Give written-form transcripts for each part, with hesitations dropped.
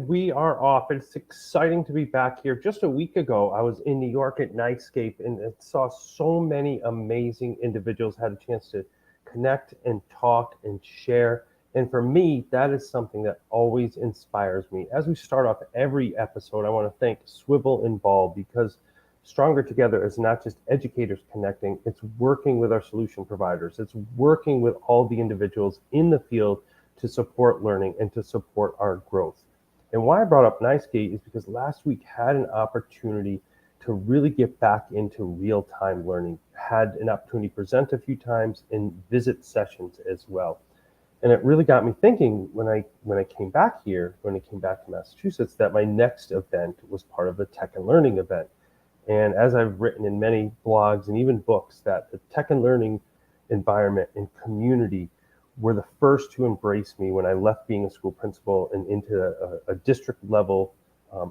And we are off. It's exciting to be back here. Just a week ago, I was in New York at Nightscape and saw so many amazing individuals, had a chance to connect and talk and share. And for me, that is something that always inspires me. As we start off every episode, I want to thank Swivel and Ball, because Stronger Together is not just educators connecting, it's working with our solution providers. It's working with all the individuals in the field to support learning and to support our growth. And why I brought up Nightscape is because last week had an opportunity to really get back into real-time learning, had an opportunity to present a few times and visit sessions as well. And it really got me thinking when I came back here, when I came back to Massachusetts, that my next event was part of the Tech and Learning event. And as I've written in many blogs and even books, that the tech and learning environment and community were the first to embrace me when I left being a school principal and into a district level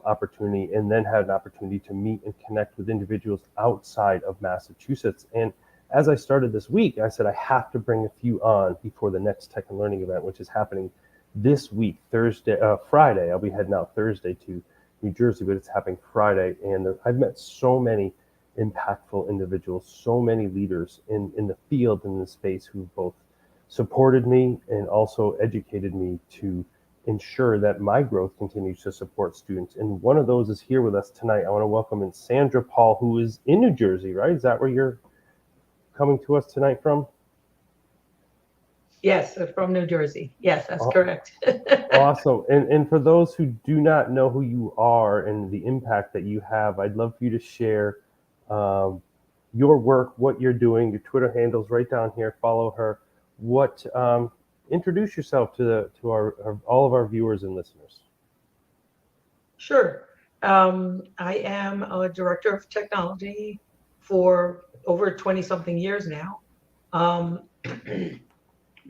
opportunity, and then had an opportunity to meet and connect with individuals outside of Massachusetts. And as I started this week, I said I have to bring a few on before the next Tech and Learning event, which is happening this week, Friday. I'll be heading out Thursday to New Jersey, but it's happening Friday. And I've met so many impactful individuals, so many leaders in the field, in the space, who both supported me and also educated me to ensure that my growth continues to support students. And one of those is here with us tonight. I want to welcome in Sandra Paul, who is in New Jersey, right? Is that where you're coming to us tonight from? Yes, from New Jersey. Yes, that's correct. Awesome. And for those who do not know who you are and the impact that you have, I'd love for you to share your work, what you're doing, your Twitter handles right down here. Follow her. Introduce yourself to all of our viewers and listeners. Sure. I am a director of technology for over 20-something years now,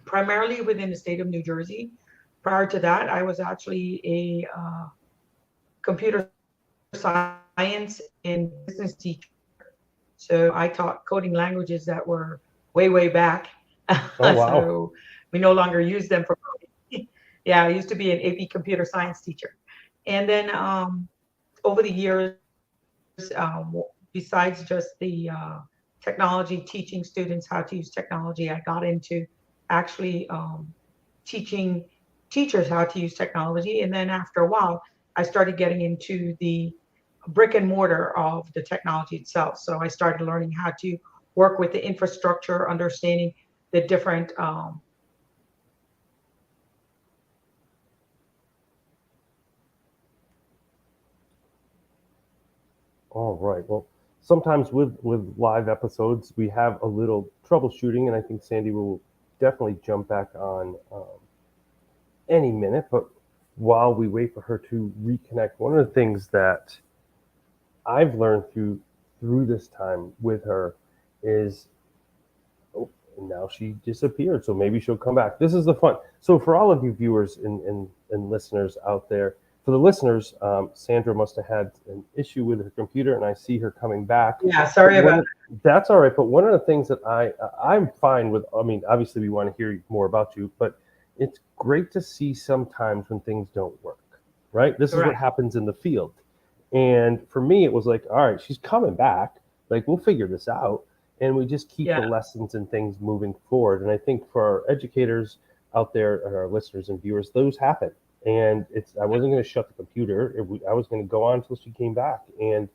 primarily within the state of New Jersey. Prior to that, I was actually a computer science and business teacher. So I taught coding languages that were way, way back. Oh, wow. So we no longer use them for coding. Yeah, I used to be an AP computer science teacher. And then over the years, besides just the technology, teaching students how to use technology, I got into actually teaching teachers how to use technology. And then after a while, I started getting into the brick and mortar of the technology itself. So I started learning how to work with the infrastructure, understanding the different All right. Well, sometimes with live episodes, we have a little troubleshooting, and I think Sandy will definitely jump back on any minute. But while we wait for her to reconnect, one of the things that I've learned through this time with her is, oh, and now she disappeared. So maybe she'll come back. This is the fun. So for all of you viewers and listeners out there, for the listeners, Sandra must have had an issue with her computer, and I see her coming back. Yeah, sorry about that. That's all right. But one of the things that I'm fine with, I mean, obviously we want to hear more about you, but it's great to see sometimes when things don't work, right? This is what happens in the field. And for me, it was like, all right, she's coming back. Like, we'll figure this out. And we just keep the lessons and things moving forward. And I think for our educators out there, and our listeners and viewers, those happen. And I wasn't going to shut the computer. I was going to go on until she came back. And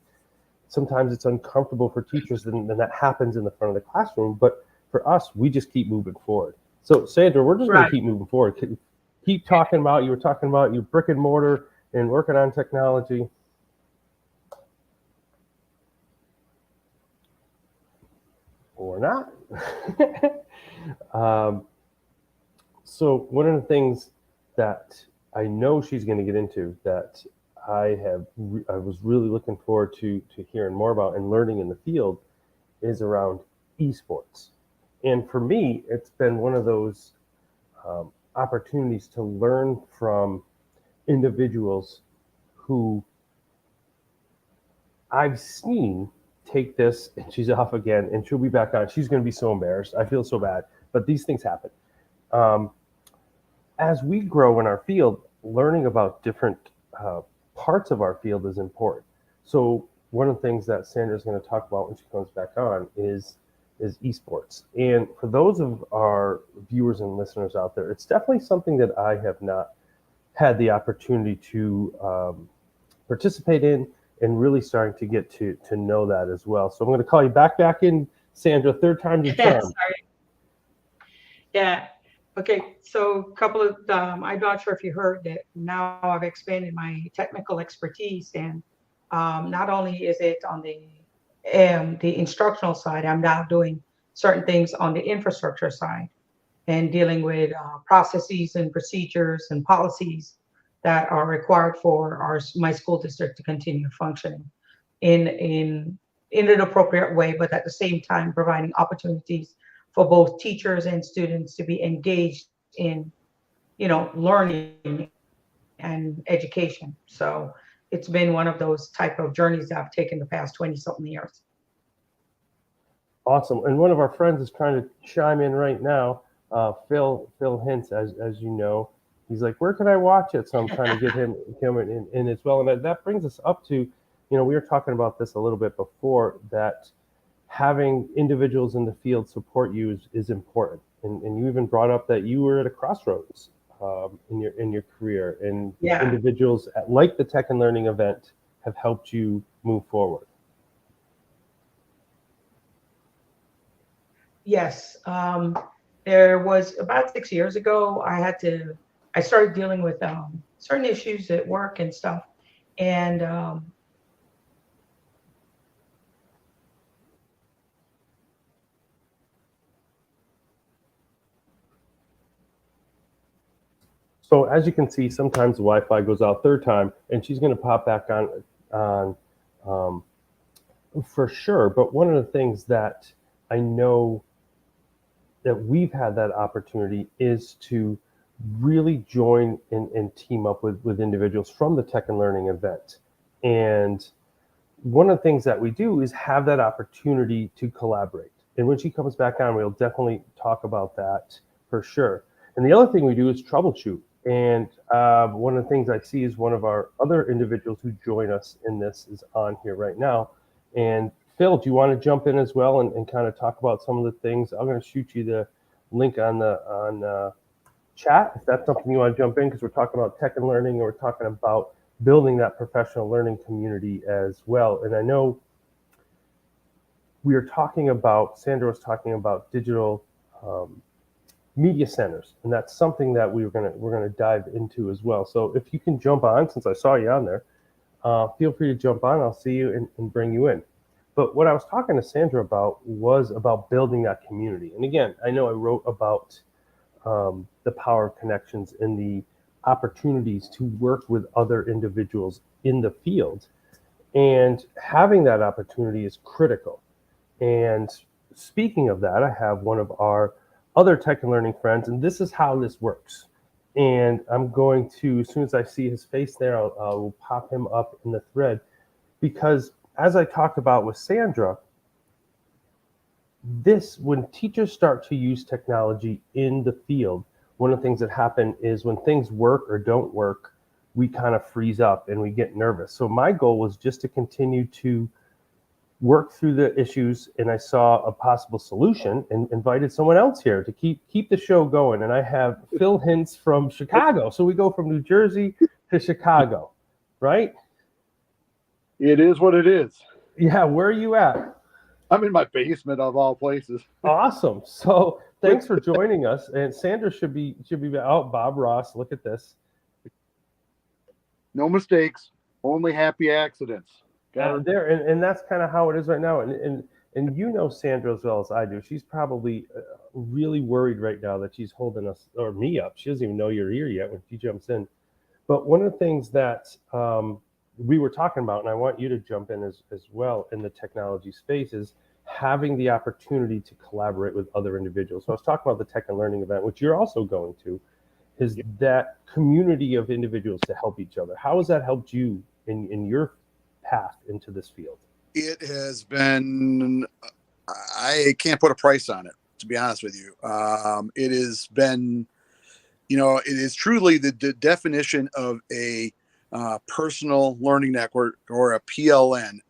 sometimes it's uncomfortable for teachers, and that happens in the front of the classroom. But for us, we just keep moving forward. So, Sandra, we're just going to keep moving forward. Keep talking about, you were talking about your brick and mortar and working on technology. Or not. So one of the things that I know she's going to get into, that I was really looking forward to hearing more about and learning in the field, is around esports. And for me, it's been one of those opportunities to learn from individuals who I've seen take this, and she's off again, and she'll be back on. She's going to be so embarrassed. I feel so bad, but these things happen. As we grow in our field, learning about different parts of our field is important. So one of the things that Sandra is going to talk about when she comes back on is esports. And for those of our viewers and listeners out there, it's definitely something that I have not had the opportunity to participate in, and really starting to get to know that as well. So I'm going to call you back in, Sandra. Third time's a Yeah, charm. sorry. Yeah. Okay. So a couple of, I'm not sure if you heard that now I've expanded my technical expertise, and not only is it on the instructional side, I'm now doing certain things on the infrastructure side and dealing with processes and procedures and policies that are required for my school district to continue functioning in an appropriate way, but at the same time providing opportunities for both teachers and students to be engaged in, learning and education. So it's been one of those type of journeys that I've taken the past 20 something years. Awesome. And one of our friends is trying to chime in right now. Phil Hintz, as you know, he's like, where can I watch it? So I'm trying to get him in as well. And that brings us up to, we were talking about this a little bit before, that having individuals in the field support you is important. And you even brought up that you were at a crossroads in your career, and Yeah. individuals like the Tech and Learning event have helped you move forward. Yes. There was about 6 years ago, I started dealing with certain issues at work and stuff. And So as you can see, sometimes the Wi-Fi goes out third time, and she's going to pop back on um, for sure. But one of the things that I know that we've had that opportunity is to really join and team up with individuals from the Tech and Learning event. And one of the things that we do is have that opportunity to collaborate. And when she comes back on, we'll definitely talk about that for sure. And the other thing we do is troubleshoot. And one of the things I see is one of our other individuals who join us in this is on here right now. And Phil, do you want to jump in as well and kind of talk about some of the things? I'm going to shoot you the link on chat if that's something you want to jump in, because we're talking about Tech and Learning, and we're talking about building that professional learning community as well. And I know Sandra was talking about digital media centers, and that's something that we're gonna dive into as well. So if you can jump on, since I saw you on there, feel free to jump on. I'll see you and bring you in. But what I was talking to Sandra about was about building that community. And again, I know I wrote about the power of connections and the opportunities to work with other individuals in the field. And having that opportunity is critical. And speaking of that, I have one of our other Tech and Learning friends, and this is how this works. And I'm going to, as soon as I see his face there, I'll pop him up in the thread, because as I talked about with Sandra, when teachers start to use technology in the field, one of the things that happen is when things work or don't work, we kind of freeze up and we get nervous. So my goal was just to continue to work through the issues, and I saw a possible solution and invited someone else here to keep the show going. And I have Phil Hintz from Chicago. So we go from New Jersey to Chicago, right? It is what it is. Yeah, where are you at? I'm in my basement of all places. Awesome. So thanks for joining us. And Sandra should be out. Bob Ross, look at this. No mistakes, only happy accidents. There, and that's kind of how it is right now. And you know Sandra as well as I do. She's probably really worried right now that she's holding us or me up. She doesn't even know you're here yet when she jumps in. But one of the things that we were talking about, and I want you to jump in as well in the technology space, is having the opportunity to collaborate with other individuals. So I was talking about the Tech and Learning event, which you're also going to, is that community of individuals to help each other. How has that helped you in your path into this field? It has been, I can't put a price on it, to be honest with you. It has been, it is truly the definition of a personal learning network, or a PLN.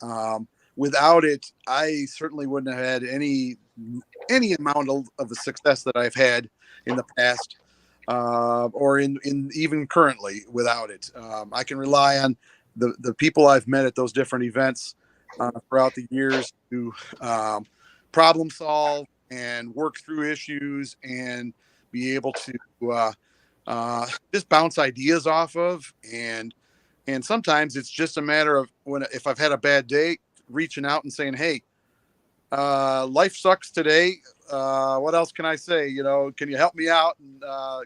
Without it, I certainly wouldn't have had any amount of the success that I've had in the past, or in even currently without it. I can rely on the people I've met at those different events throughout the years to problem solve and work through issues and be able to just bounce ideas off of. And sometimes it's just a matter of, if I've had a bad day, reaching out and saying, hey, life sucks today. What else can I say? Can you help me out and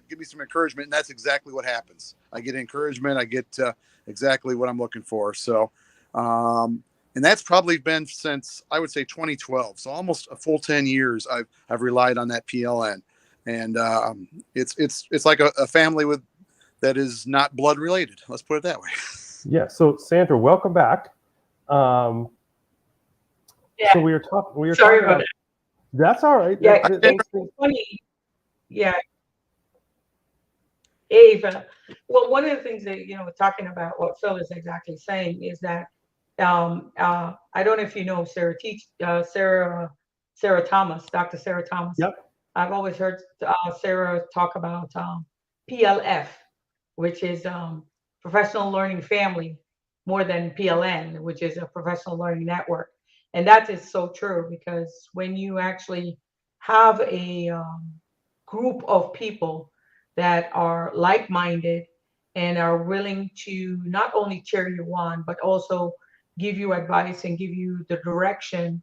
give me some encouragement? And that's exactly what happens. I get encouragement. I get exactly what I'm looking for. So, and that's probably been since, I would say, 2012. So almost a full 10 years I've relied on that PLN. And it's like a family that is not blood related. Let's put it that way. Yeah. So Sandra, welcome back. Yeah. So we were talking. Sorry about that. That's all right. Yeah, it's funny. Yeah, Ava. Well, one of the things that talking about what Phil is exactly saying is that I don't know if you know Sarah Sarah Thomas, Dr. Sarah Thomas. Yep. I've always heard Sarah talk about PLF, which is Professional Learning Family, more than PLN, which is a Professional Learning Network. And that is so true, because when you actually have a group of people that are like-minded and are willing to not only cheer you on, but also give you advice and give you the direction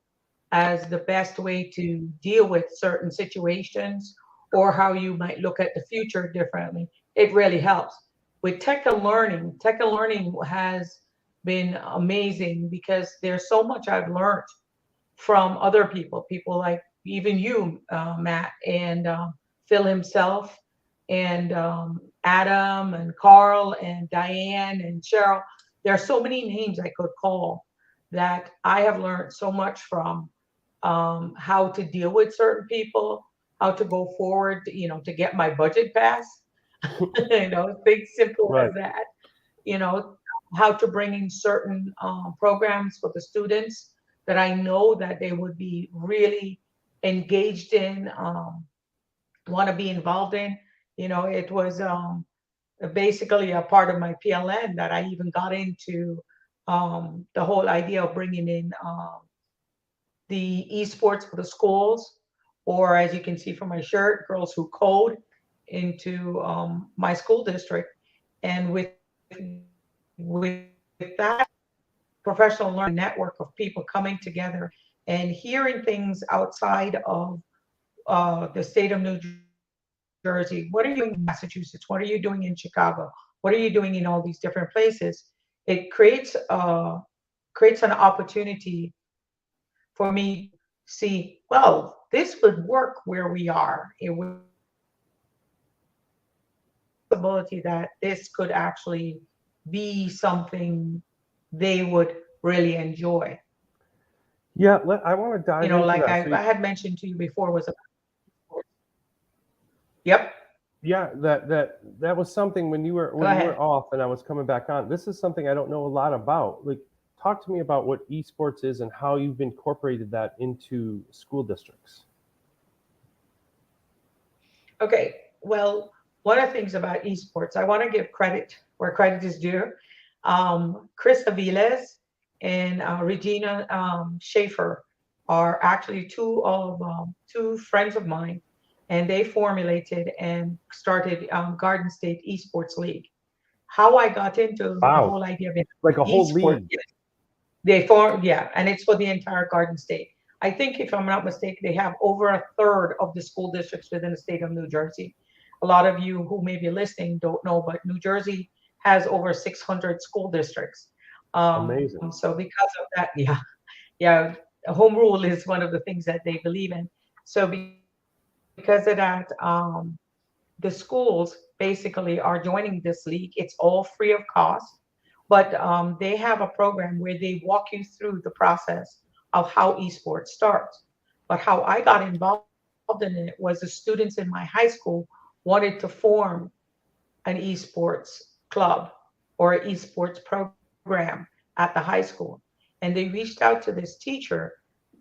as the best way to deal with certain situations, or how you might look at the future differently, it really helps. With Tech and Learning has been amazing, because there's so much I've learned from other people like even you, Matt, and Phil himself, and Adam, and Carl, and Diane, and Cheryl. There are so many names I could call that I have learned so much from, how to deal with certain people, how to go forward, to get my budget passed, things simple as that, how to bring in certain programs for the students that I know that they would be really engaged in, want to be involved in. It was basically a part of my PLN that I even got into, the whole idea of bringing in the esports for the schools, or as you can see from my shirt, Girls Who Code, into my school district. And with that professional learning network of people coming together and hearing things outside of the state of New Jersey. What are you doing in Massachusetts? What are you doing in Chicago? What are you doing in all these different places? It creates an opportunity for me to see, well, this would work where we are. It would possibility that this could actually be something they would really enjoy. Yeah, I want to dive into like that. I had mentioned to you before was about. Yep. Yeah, that was something when you were off and I was coming back on. This is something I don't know a lot about. Like, talk to me about what esports is and how you've incorporated that into school districts. Okay. Well, one of the things about esports, I want to give credit where credit is due. Chris Aviles and Regina Schaefer are actually two friends of mine, and they formulated and started Garden State Esports League. How I got into the whole idea of it, like a whole league. They formed, and it's for the entire Garden State. I think, if I'm not mistaken, they have over a third of the school districts within the state of New Jersey. A lot of you who may be listening don't know, but New Jersey has over 600 school districts. Amazing. So because of that, home rule is one of the things that they believe in. So because of that, the schools basically are joining this league. It's all free of cost, but they have a program where they walk you through the process of how esports starts. But how I got involved in it was the students in my high school wanted to form an esports club. or esports program at the high school. And they reached out to this teacher.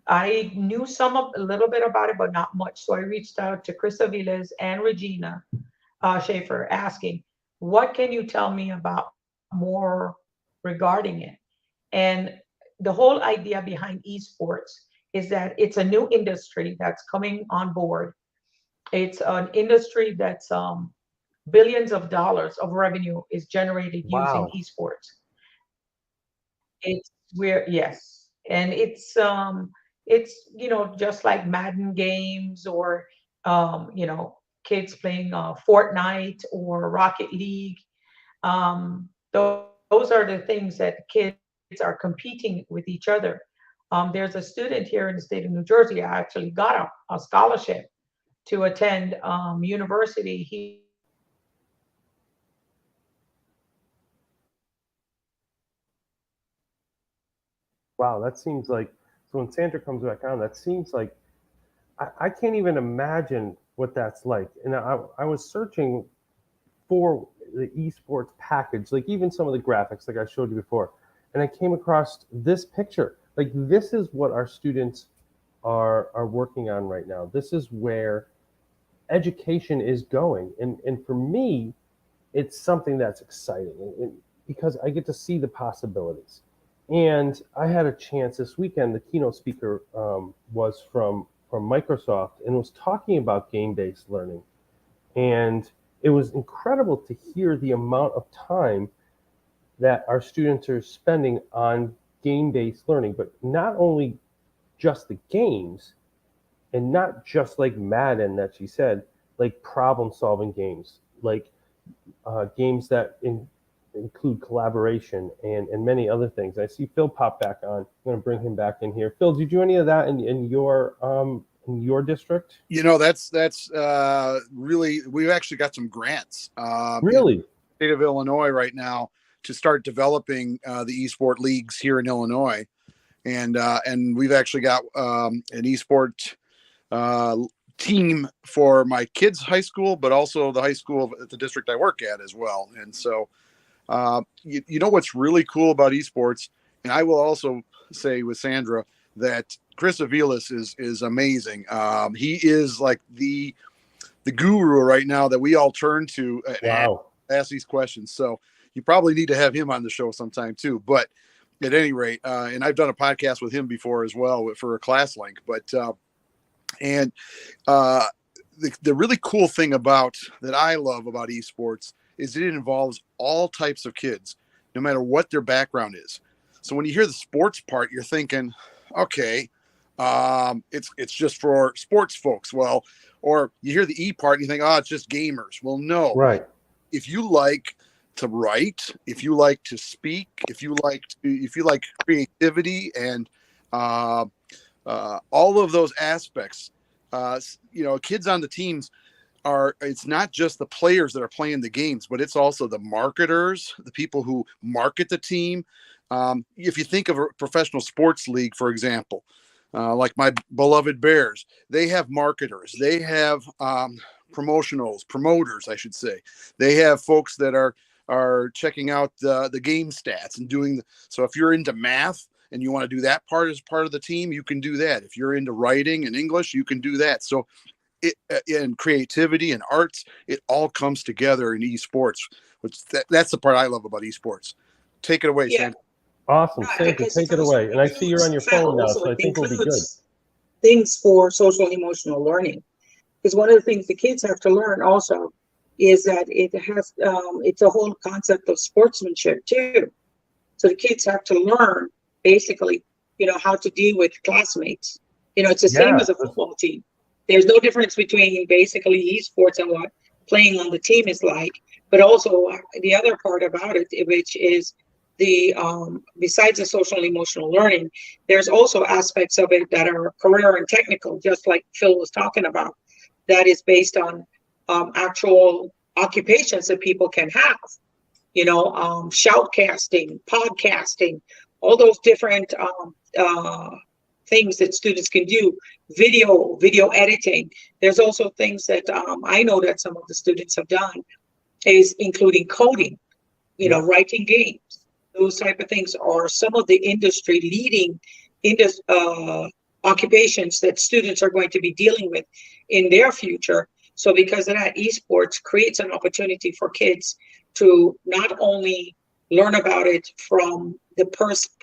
I knew a little bit about it, but not much. So I reached out to Chris Aviles and Regina Schaefer asking, what can you tell me about more regarding it? And the whole idea behind esports is that it's a new industry that's coming on board. It's an industry that's billions of dollars of revenue is generated using Wow. esports. It's where yes, and it's just like Madden games or kids playing Fortnite or Rocket League. Those are the things that kids are competing with each other. There's a student here in the state of New Jersey. I actually got a scholarship to attend university. He Wow, that seems like, so when Sandra comes back on, that seems like I can't even imagine what that's like. And I was searching for the esports package, like even some of the graphics, like I showed you before, and I came across this picture. Like this is what our students are working on right now. This is where education is going, and for me, it's something that's exciting, because I get to see the possibilities. And I had a chance this weekend. The keynote speaker was from Microsoft and was talking about game-based learning. And it was incredible to hear the amount of time that our students are spending on game-based learning, but not only just the games and not just like Madden that she said, like problem-solving games, like games that include collaboration and many other things. I see Phil pop back on. I'm going to bring him back in here. Phil, did you do any of that in your district? That's really, we've actually got some grants in Really? the state of Illinois right now to start developing the esport leagues here in Illinois, and we've actually got an esport team for my kids' high school, but also the high school at the district I work at as well. And so, you know what's really cool about esports, and I will also say with Sandra that Chris Aviles is amazing. He is like the guru right now that we all turn to and Wow. ask these questions. So you probably need to have him on the show sometime too. But at any rate, and I've done a podcast with him before as well for a class link. But and the really cool thing about that I love about esports is it involves all types of kids, no matter what their background is. So when you hear the sports part, you're thinking, okay, it's just for sports folks. Well, or you hear the E part and you think, oh, it's just gamers. Well, no. Right. If you like to write, if you like to speak, if you like creativity and all of those aspects, kids on the teams it's not just the players that are playing the games, but it's also the marketers, the people who market the team. If you think of a professional sports league, for example, like my beloved Bears, they have marketers, they have promoters, I should say. They have folks that are checking out the game stats and doing so if you're into math and you want to do that part as part of the team, you can do that. If you're into writing and English, you can do that. So in creativity and arts, it all comes together in esports, which that's the part I love about esports. Take it away, Sam. Awesome. Right, Sandra, because take it it also away. And I see you're on your phone now, also so I think we'll be good. includes things for social and emotional learning. Because one of the things the kids have to learn also is that it's a whole concept of sportsmanship too. So the kids have to learn basically, how to deal with classmates. It's the same as a football team. There's no difference between basically esports and what playing on the team is like, but also the other part about it, which is the besides the social and emotional learning, there's also aspects of it that are career and technical, just like Phil was talking about, that is based on actual occupations that people can have, shoutcasting, podcasting, all those different things that students can do, video editing. There's also things that I know that some of the students have done is including coding. writing games, those type of things are some of the industry leading occupations that students are going to be dealing with in their future. So because of that, esports creates an opportunity for kids to not only learn about it from the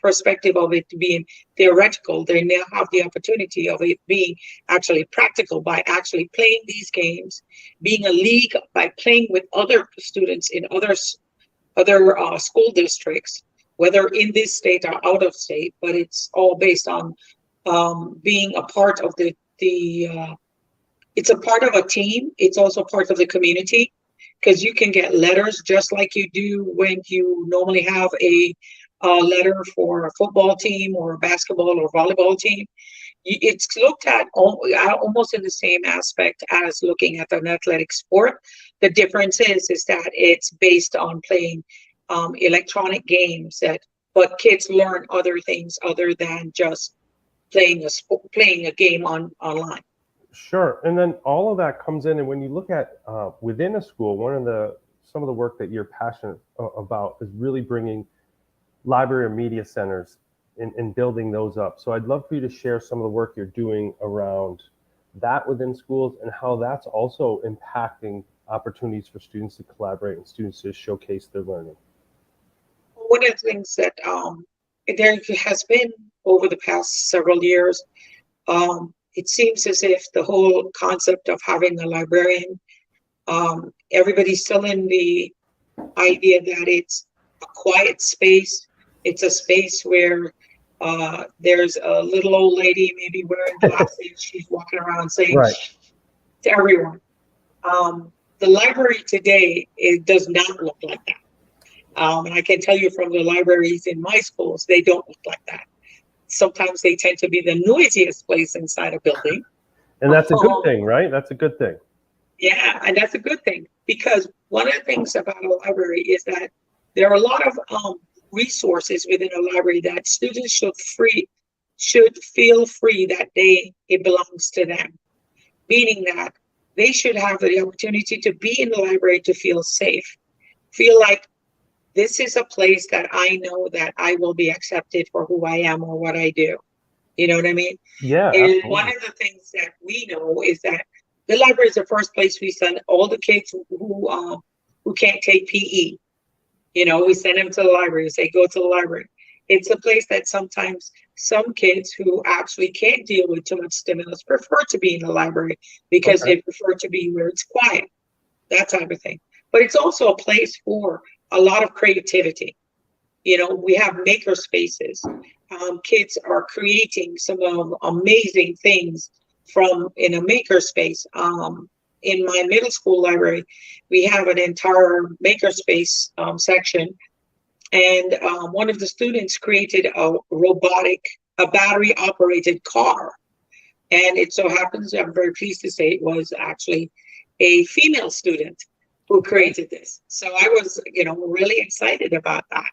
perspective of it being theoretical, they now have the opportunity of it being actually practical by actually playing these games, being a league by playing with other students in other school districts, whether in this state or out of state, but it's all based on being a part of it's a part of a team. It's also part of the community, because you can get letters just like you do when you normally have a letter for a football team or a basketball or volleyball team. It's looked at almost in the same aspect as looking at an athletic sport. The difference is that it's based on playing electronic games, but kids learn other things other than just playing a game online. Sure. And then all of that comes in, and when you look at within a school, some of the work that you're passionate about is really bringing library or media centers and building those up. So I'd love for you to share some of the work you're doing around that within schools and how that's also impacting opportunities for students to collaborate and students to showcase their learning. One of the things that there has been over the past several years, it seems as if the whole concept of having a librarian, everybody's still in the idea that it's a quiet space. It's a space where there's a little old lady maybe wearing glasses. She's walking around saying Right. to everyone. The library today, it does not look like that. And I can tell you from the libraries in my schools, they don't look like that. Sometimes they tend to be the noisiest place inside a building. And that's a good thing, right? That's a good thing. Yeah, and that's a good thing, because one of the things about a library is that there are a lot of resources within a library that students should feel free that it belongs to them, meaning that they should have the opportunity to be in the library to feel safe, feel like this is a place that I know that I will be accepted for who I am or what I do. You know what I mean? Yeah. And Absolutely. one of the things that we know is that the library is the first place we send all the kids who can't take PE. We send them to the library and say, go to the library. It's a place that sometimes some kids who actually can't deal with too much stimulus prefer to be in the library because they prefer to be where it's quiet, that type of thing. But it's also a place for a lot of creativity. We have maker spaces. Kids are creating some of amazing things in a maker space. In my middle school library, we have an entire makerspace section, and one of the students created a battery-operated car, and it so happens, I'm very pleased to say, it was actually a female student who created this. So I was, really excited about that.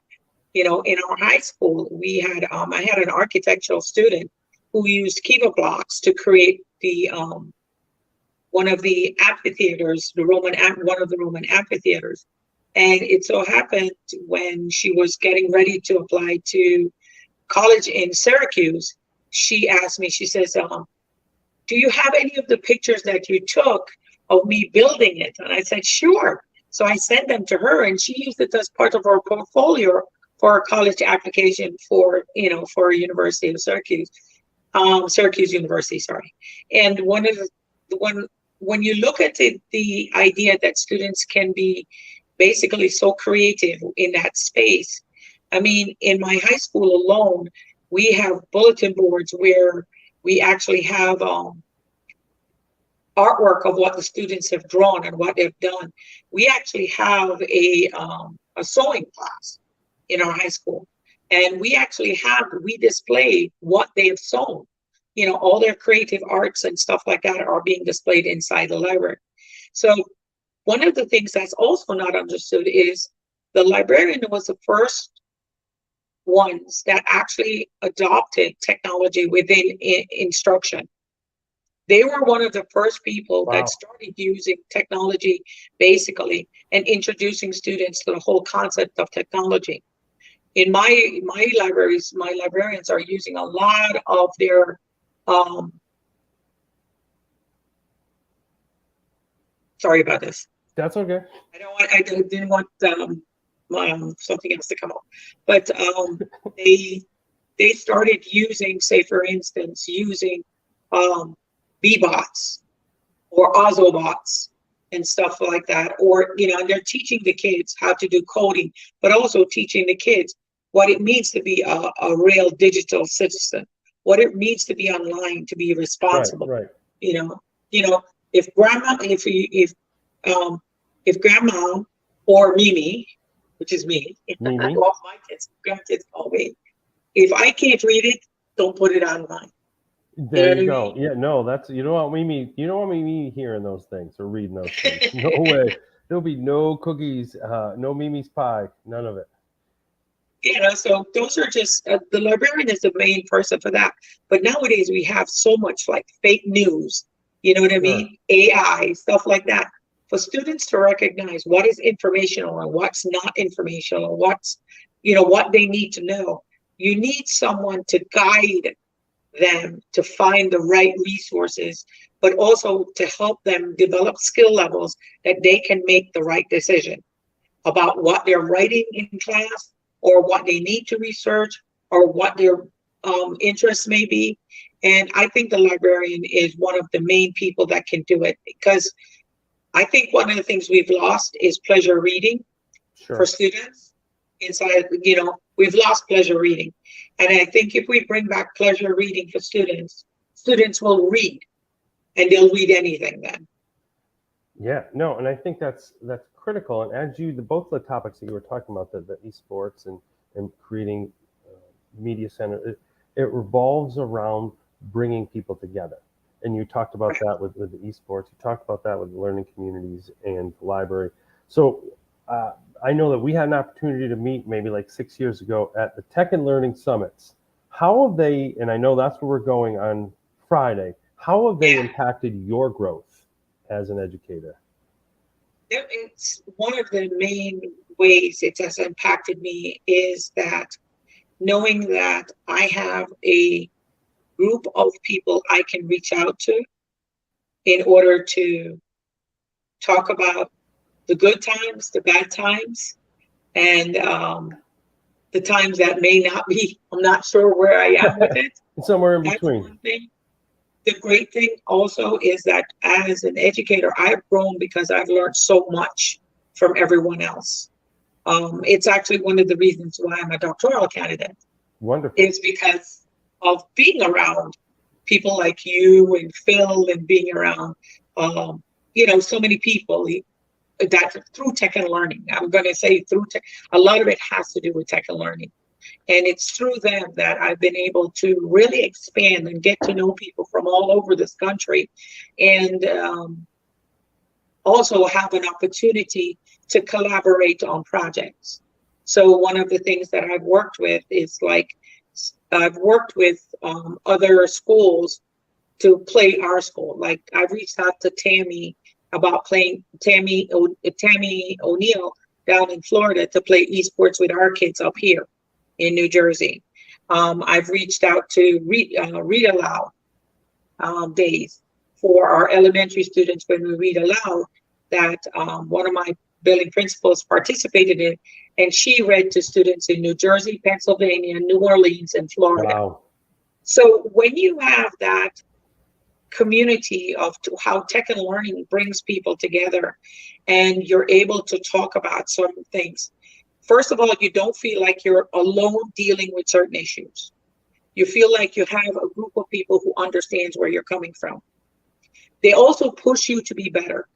In our high school, I had an architectural student who used Kiva blocks to create the one of the amphitheaters, one of the Roman amphitheaters. And it so happened when she was getting ready to apply to college in Syracuse, she asked me, she says, do you have any of the pictures that you took of me building it? And I said, sure. So I sent them to her, and she used it as part of her portfolio for a college application for University of Syracuse, Syracuse University, sorry. And when you look at the idea that students can be basically so creative in that space, I mean, in my high school alone, we have bulletin boards where we actually have artwork of what the students have drawn and what they've done. We actually have a sewing class in our high school, and we display what they have sewn. All their creative arts and stuff like that are being displayed inside the library. So one of the things that's also not understood is the librarian was the first ones that actually adopted technology within instruction. They were one of the first people Wow. that started using technology basically and introducing students to the whole concept of technology. In my libraries, my librarians are using a lot of their sorry about this. That's okay. I didn't want something else to come up, but they started using, say for instance, using Bbots or Ozobots and stuff like that, or and they're teaching the kids how to do coding, but also teaching the kids what it means to be a real digital citizen, what it means to be online, to be responsible. Right. You know, if grandma, if grandma or Mimi, which is me, Mimi. well, my kids, grandkids call me. If I can't read it, don't put it online. There you go. Yeah, no, that's you don't want Mimi hearing those things or reading those things. No way. There'll be no cookies, no Mimi's pie, none of it. So those are just the librarian is the main person for that. But nowadays we have so much like fake news, you know what I mean? AI, stuff like that. For students to recognize what is informational and what's not informational, what's, what they need to know. You need someone to guide them to find the right resources, but also to help them develop skill levels that they can make the right decision about what they're writing in class or what they need to research or what their interests may be. And I think the librarian is one of the main people that can do it, because I think one of the things we've lost is pleasure reading for students. Inside, we've lost pleasure reading. And I think if we bring back pleasure reading for students, students will read, and they'll read anything then. Yeah, no, and I think that's critical. And as both the topics that you were talking about, the esports and creating media center, it revolves around bringing people together. And you talked about that with the esports. You talked about that with learning communities and the library. So I know that we had an opportunity to meet maybe like 6 years ago at the Tech and Learning Summits. How have they, and I know that's where we're going on Friday, how have they impacted your growth as an educator? It's one of the main ways it has impacted me is that knowing that I have a group of people I can reach out to in order to talk about the good times, the bad times, and the times that may not be, I'm not sure where I am with it. Somewhere in That's between. one thing. The great thing also is that as an educator, I've grown because I've learned so much from everyone else. It's actually one of the reasons why I'm a doctoral candidate. Wonderful. Is because of being around people like you and Phil and being around, so many people that through tech and learning. I'm going to say through tech, a lot of it has to do with tech and learning. And it's through them that I've been able to really expand and get to know people from all over this country, and also have an opportunity to collaborate on projects. So one of the things that I've worked with is I've worked with other schools to play our school. Like I've reached out to Tammy about playing Tammy O'Neill down in Florida to play esports with our kids up here in New Jersey. I've reached out to Read Aloud days for our elementary students when we read aloud that one of my building principals participated in, and she read to students in New Jersey, Pennsylvania, New Orleans, and Florida. Wow. So when you have that community of how tech and learning brings people together and you're able to talk about certain things, first of all, you don't feel like you're alone dealing with certain issues. You feel like you have a group of people who understands where you're coming from. They also push you to be better,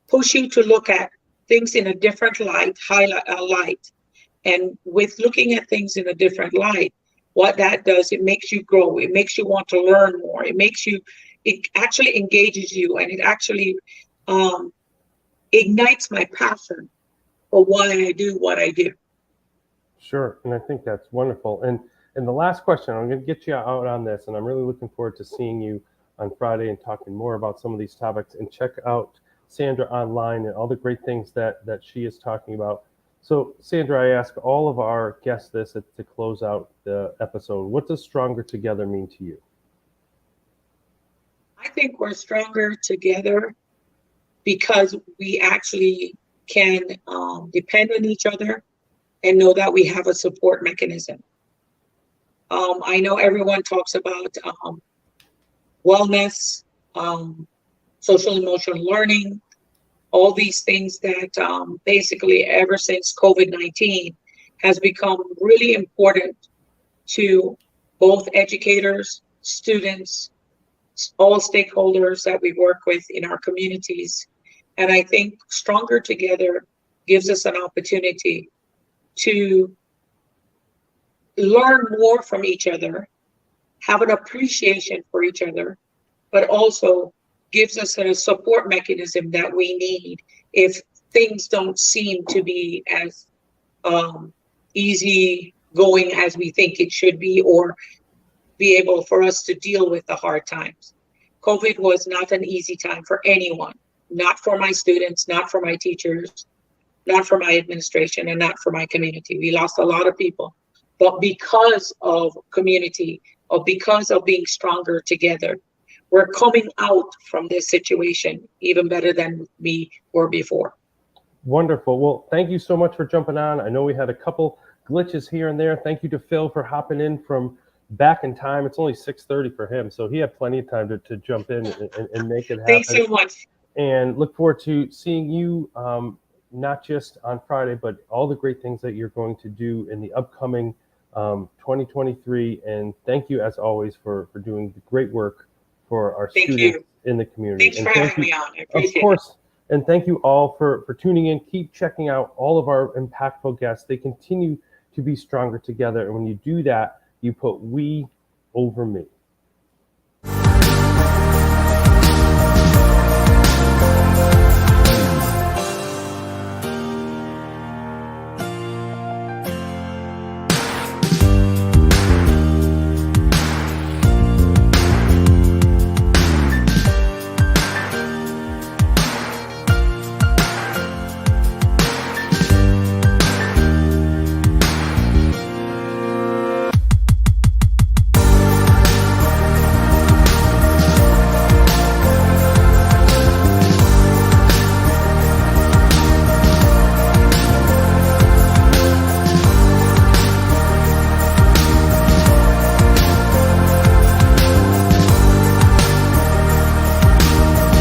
push you to look at things in a different light, light. And with looking at things in a different light, what that does, it makes you grow. It makes you want to learn more. It actually engages you, and it actually ignites my passion for why I do what I do. Sure, and I think that's wonderful. And the last question, I'm going to get you out on this, and I'm really looking forward to seeing you on Friday and talking more about some of these topics. And check out Sandra online and all the great things that she is talking about. So, Sandra, I ask all of our guests this to close out the episode. What does Stronger Together mean to you? I think we're stronger together because we actually can depend on each other and know that we have a support mechanism. I know everyone talks about wellness, social emotional learning, all these things that basically ever since COVID-19 has become really important to both educators, students, all stakeholders that we work with in our communities. And I think Stronger Together gives us an opportunity to learn more from each other, have an appreciation for each other, but also gives us a support mechanism that we need if things don't seem to be as easy going as we think it should be, or be able for us to deal with the hard times. COVID was not an easy time for anyone, not for my students, not for my teachers, not for my administration, and not for my community. We lost a lot of people, but because of community, or because of being stronger together, we're coming out from this situation even better than we were before. Wonderful. Well, thank you so much for jumping on. I know we had a couple glitches here and there. Thank you to Phil for hopping in from back in time. It's only 6:30 for him, so he had plenty of time to jump in and make it happen. Thanks so much. And look forward to seeing you not just on Friday, but all the great things that you're going to do in the upcoming 2023. And thank you, as always, for doing the great work for our students in the community. Thanks for having me on. I appreciate it. Of course. And thank you all for tuning in. Keep checking out all of our impactful guests. They continue to be stronger together. And when you do that, you put we over me.